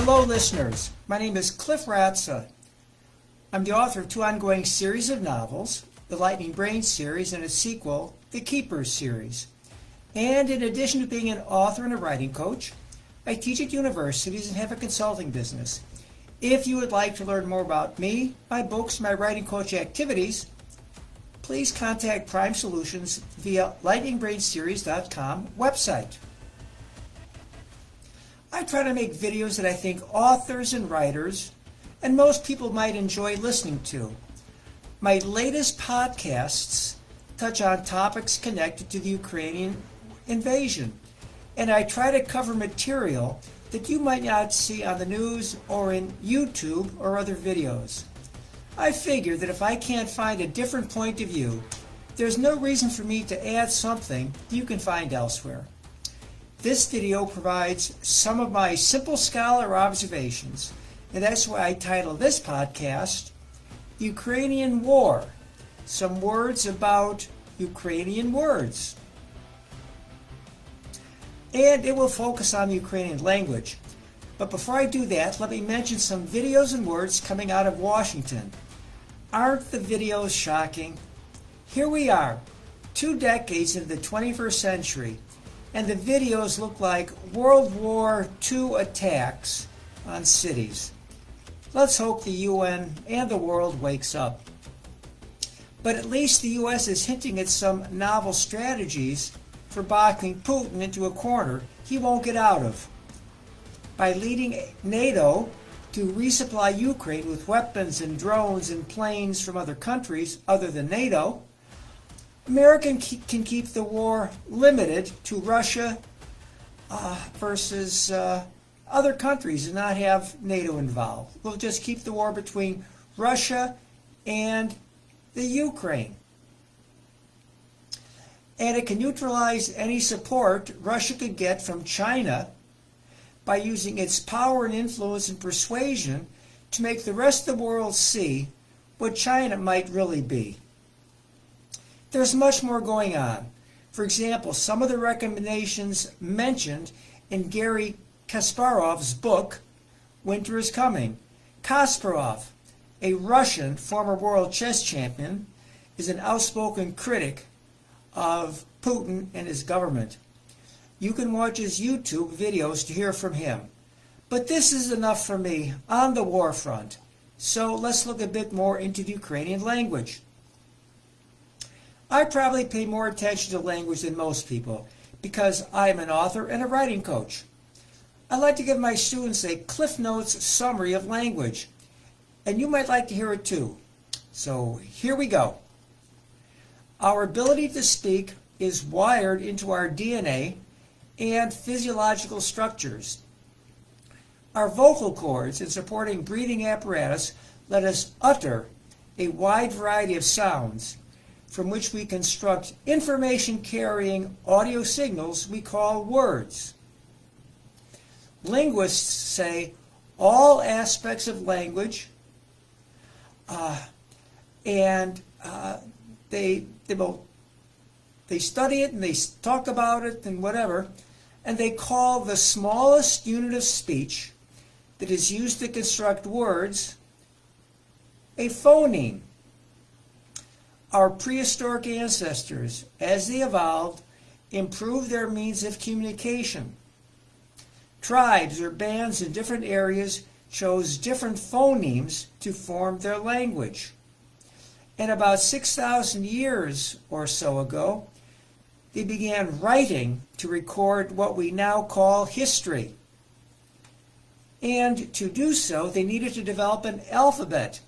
Hello listeners, my name is Cliff Ratza. I'm the author of 2 ongoing series of novels, the Lightning Brain series and its sequel, the Keepers series. And in addition to being an author and a writing coach, I teach at universities and have a consulting business. If you would like to learn more about me, my books, my writing coach activities, please contact Prime Solutions via lightningbrainseries.com website. I try to make videos that I think authors and writers and most people might enjoy listening to. My latest podcasts touch on topics connected to the Ukrainian invasion, and I try to cover material that you might not see on the news or in YouTube or other videos. I figure that if I can't find a different point of view, there's no reason for me to add something you can find elsewhere. This video provides some of my simple scholar observations, and that's why I titled this podcast, Ukrainian War, Some Words About Ukrainian Words. And it will focus on the Ukrainian language. But before I do that, let me mention some videos and words coming out of Washington. Aren't the videos shocking? Here we are, 2 decades into the 21st century, and the videos look like World War II attacks on cities. Let's hope the UN and the world wakes up. But at least the US is hinting at some novel strategies for boxing Putin into a corner he won't get out of. By leading NATO to resupply Ukraine with weapons and drones and planes from other countries other than NATO, America can keep the war limited to Russia versus other countries and not have NATO involved. We'll just keep the war between Russia and the Ukraine. And it can neutralize any support Russia could get from China by using its power and influence and persuasion to make the rest of the world see what China might really be. There's much more going on. For example, some of the recommendations mentioned in Garry Kasparov's book, Winter is Coming. Kasparov, a Russian former world chess champion, is an outspoken critic of Putin and his government. You can watch his YouTube videos to hear from him. But this is enough for me on the war front. So let's look a bit more into the Ukrainian language. I probably pay more attention to language than most people because I'm an author and a writing coach. I like to give my students a Cliff Notes summary of language, and you might like to hear it too. So here we go. Our ability to speak is wired into our DNA and physiological structures. Our vocal cords and supporting breathing apparatus let us utter a wide variety of sounds from which we construct information-carrying audio signals we call words. Linguists say all aspects of language, and they study it and they talk about it and whatever, and they call the smallest unit of speech that is used to construct words a phoneme. Our prehistoric ancestors, as they evolved, improved their means of communication. Tribes or bands in different areas chose different phonemes to form their language. And about 6,000 years or so ago, they began writing to record what we now call history. And to do so, they needed to develop an alphabet.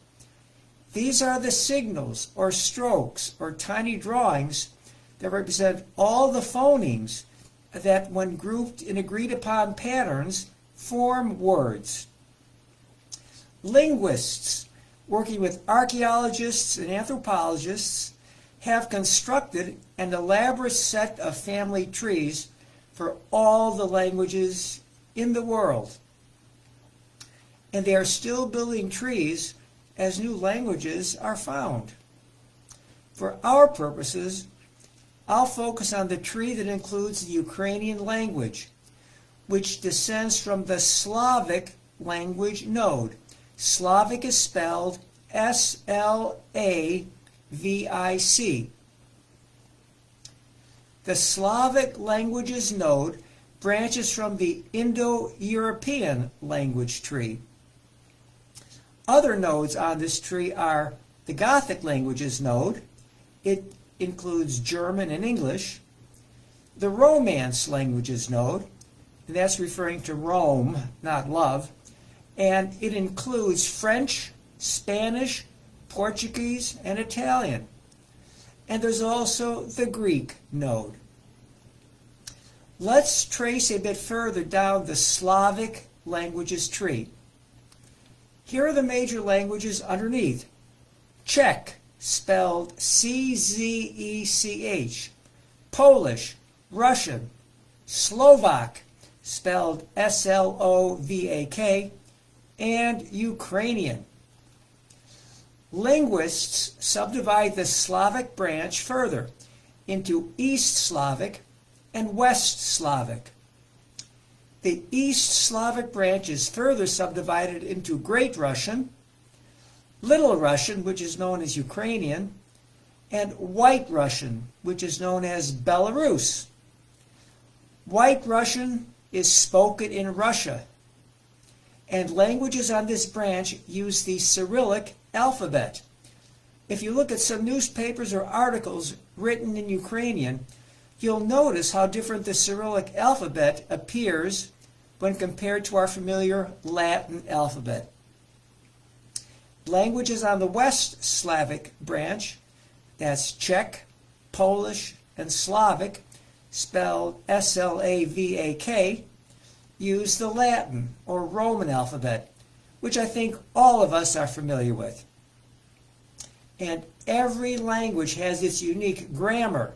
These are the signals or strokes or tiny drawings that represent all the phonemes that, when grouped in agreed upon patterns, form words. Linguists, working with archaeologists and anthropologists, have constructed an elaborate set of family trees for all the languages in the world. And they are still building trees as new languages are found. For our purposes, I'll focus on the tree that includes the Ukrainian language, which descends from the Slavic language node. Slavic is spelled Slavic. The Slavic languages node branches from the Indo-European language tree. Other nodes on this tree are the Gothic languages node. It includes German and English. The Romance languages node, and that's referring to Rome, not love, and it includes French, Spanish, Portuguese, and Italian. And there's also the Greek node. Let's trace a bit further down the Slavic languages tree. Here are the major languages underneath. Czech, spelled Czech, Polish, Russian, Slovak, spelled Slovak, and Ukrainian. Linguists subdivide the Slavic branch further into East Slavic and West Slavic. The East Slavic branch is further subdivided into Great Russian, Little Russian, which is known as Ukrainian, and White Russian, which is known as Belarus. White Russian is spoken in Russia, and languages on this branch use the Cyrillic alphabet. If you look at some newspapers or articles written in Ukrainian, you'll notice how different the Cyrillic alphabet appears when compared to our familiar Latin alphabet. Languages on the West Slavic branch, that's Czech, Polish, and Slavic, spelled Slavak, use the Latin or Roman alphabet, which I think all of us are familiar with. And every language has its unique grammar,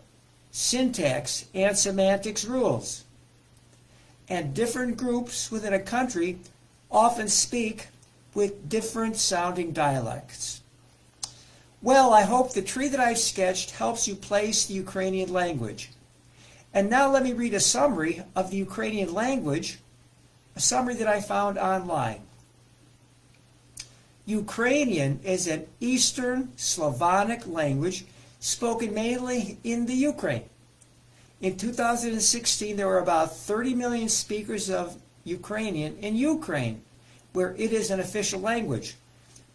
syntax, and semantics rules. And different groups within a country often speak with different sounding dialects. Well, I hope the tree that I've sketched helps you place the Ukrainian language. And now let me read a summary of the Ukrainian language, a summary that I found online. Ukrainian is an Eastern Slavonic language spoken mainly in the Ukraine. In 2016, there were about 30 million speakers of Ukrainian in Ukraine, where it is an official language.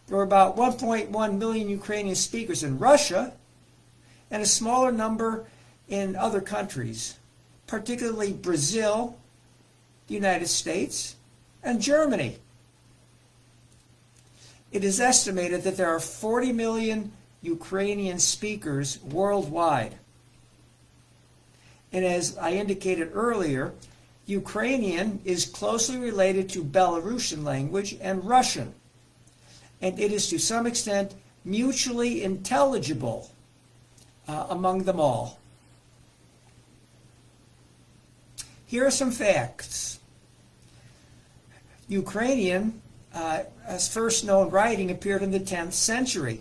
There were about 1.1 million Ukrainian speakers in Russia, and a smaller number in other countries, particularly Brazil, the United States, and Germany. It is estimated that there are 40 million Ukrainian speakers worldwide. And as I indicated earlier, Ukrainian is closely related to Belarusian language and Russian, and it is to some extent mutually intelligible among them all. Here are some facts. Ukrainian, as first known writing, appeared in the 10th century,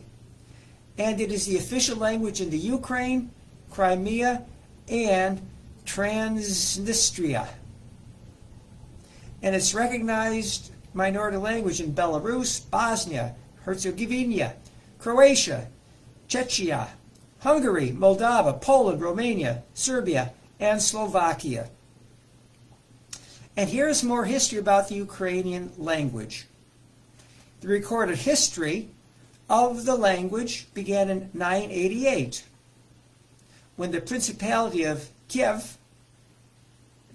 and it is the official language in the Ukraine, Crimea, and Transnistria. And it's recognized minority language in Belarus, Bosnia, Herzegovina, Croatia, Czechia, Hungary, Moldova, Poland, Romania, Serbia, and Slovakia. And here's more history about the Ukrainian language. The recorded history of the language began in 988, when the Principality of Kiev,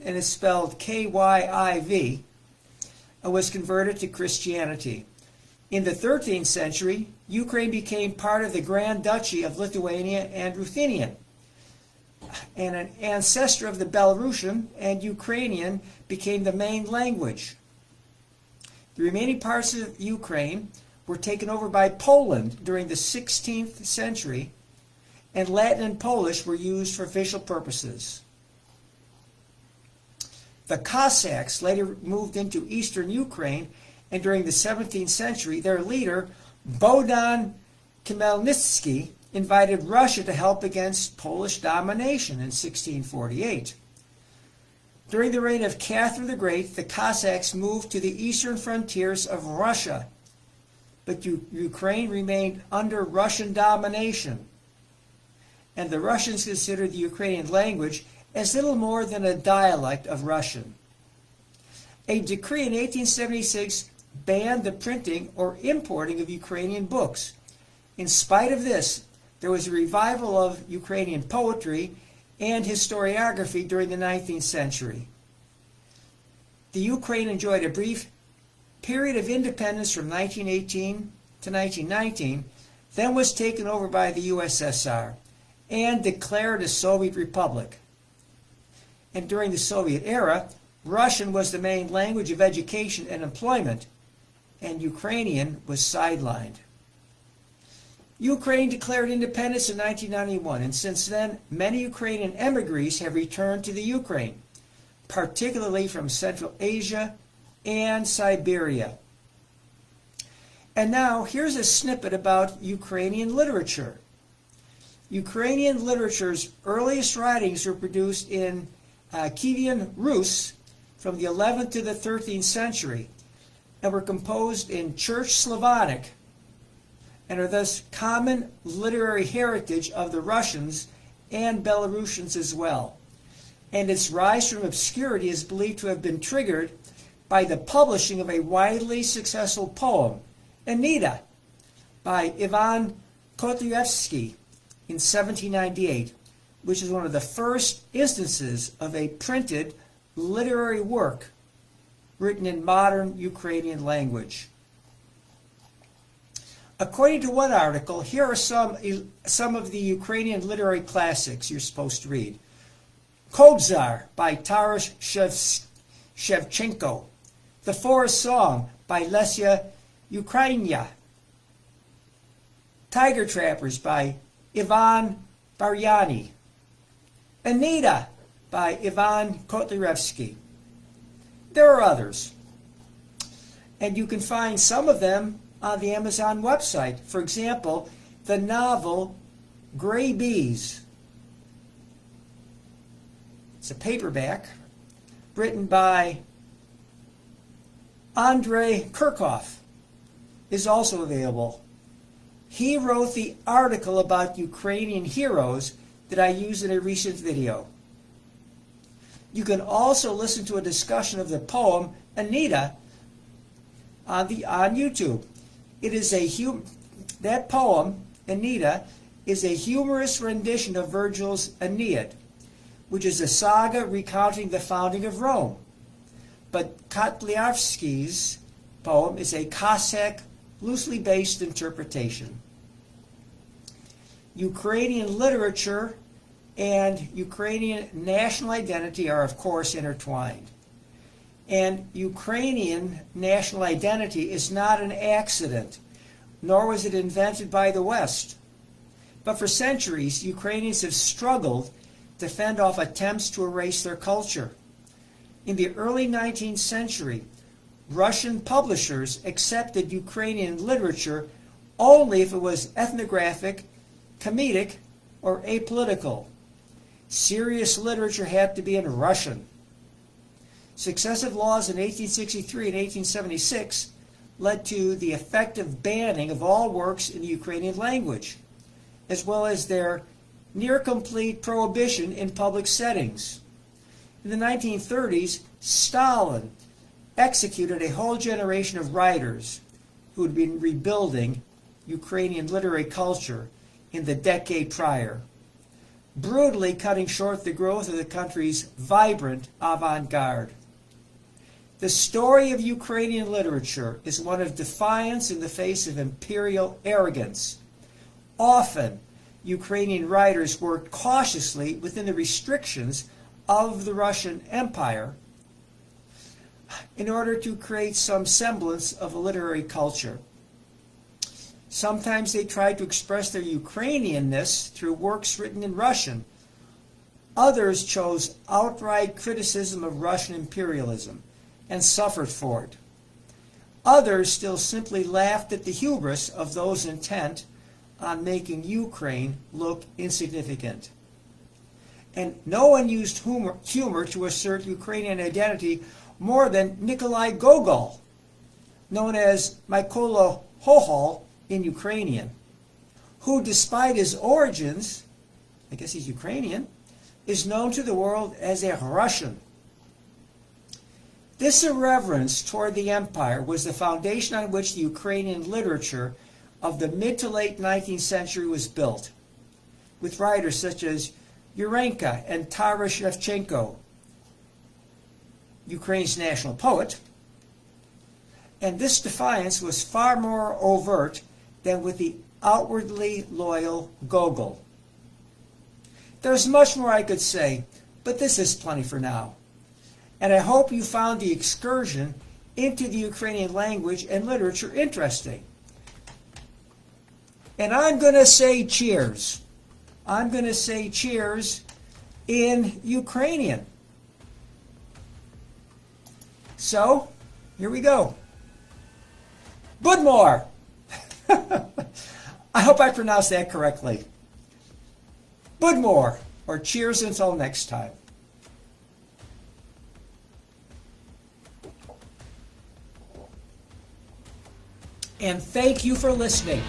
and it's spelled Kyiv, was converted to Christianity. In the 13th century, Ukraine became part of the Grand Duchy of Lithuania and Ruthenia, and an ancestor of the Belarusian and Ukrainian became the main language. The remaining parts of Ukraine were taken over by Poland during the 16th century, and Latin and Polish were used for official purposes. The Cossacks later moved into eastern Ukraine, and during the 17th century, their leader, Bogdan Khmelnytsky, invited Russia to help against Polish domination in 1648. During the reign of Catherine the Great, the Cossacks moved to the eastern frontiers of Russia, but Ukraine remained under Russian domination, and the Russians considered the Ukrainian language as little more than a dialect of Russian. A decree in 1876 banned the printing or importing of Ukrainian books. In spite of this, there was a revival of Ukrainian poetry and historiography during the 19th century. The Ukraine enjoyed a brief period of independence from 1918 to 1919, then was taken over by the USSR and declared a Soviet republic. And during the Soviet era, Russian was the main language of education and employment, and Ukrainian was sidelined. Ukraine declared independence in 1991, and since then, many Ukrainian emigres have returned to the Ukraine, particularly from Central Asia and Siberia. And now, here's a snippet about Ukrainian literature. Ukrainian literature's earliest writings were produced in Kievan Rus from the 11th to the 13th century and were composed in Church Slavonic and are thus common literary heritage of the Russians and Belarusians as well. And its rise from obscurity is believed to have been triggered by the publishing of a widely successful poem, Anita, by Ivan Kotlyaevsky in 1798, which is one of the first instances of a printed literary work written in modern Ukrainian language. According to one article, here are some of the Ukrainian literary classics you're supposed to read. Kobzar by Taras Shevchenko. The Forest Song by Lesya Ukrainya. Tiger Trappers by Ivan Baryani. Anita by Ivan Kotlyaevsky. There are others, and you can find some of them on the Amazon website. For example, the novel Gray Bees. It's a paperback written by Andrei Kirchhoff, is also available. He wrote the article about Ukrainian heroes that I used in a recent video. You can also listen to a discussion of the poem Anita on YouTube. It is that poem, Anita, is a humorous rendition of Virgil's Aeneid, which is a saga recounting the founding of Rome. But Kotlyaevsky's poem is a Cossack, loosely based interpretation. Ukrainian literature and Ukrainian national identity are, of course, intertwined. And Ukrainian national identity is not an accident, nor was it invented by the West. But for centuries, Ukrainians have struggled to fend off attempts to erase their culture. In the early 19th century, Russian publishers accepted Ukrainian literature only if it was ethnographic, comedic, or apolitical. Serious literature had to be in Russian. Successive laws in 1863 and 1876 led to the effective banning of all works in the Ukrainian language, as well as their near-complete prohibition in public settings. In the 1930s, Stalin executed a whole generation of writers who had been rebuilding Ukrainian literary culture in the decade prior, brutally cutting short the growth of the country's vibrant avant-garde. The story of Ukrainian literature is one of defiance in the face of imperial arrogance. Often, Ukrainian writers worked cautiously within the restrictions of the Russian Empire in order to create some semblance of a literary culture. Sometimes they tried to express their Ukrainianness through works written in Russian. Others chose outright criticism of Russian imperialism and suffered for it. Others still simply laughed at the hubris of those intent on making Ukraine look insignificant. And no one used humor to assert Ukrainian identity more than Nikolai Gogol, known as Mykola Hohol in Ukrainian, who, despite his origins, I guess he's Ukrainian, is known to the world as a Russian. This irreverence toward the empire was the foundation on which the Ukrainian literature of the mid to late 19th century was built, with writers such as Urenka and Taras Shevchenko, Ukraine's national poet, and this defiance was far more overt than with the outwardly loyal Gogol. There's much more I could say, but this is plenty for now. And I hope you found the excursion into the Ukrainian language and literature interesting. And I'm going to say cheers. I'm going to say cheers in Ukrainian. So, here we go. Budmore! I hope I pronounced that correctly. Budmore, or cheers until next time. And thank you for listening.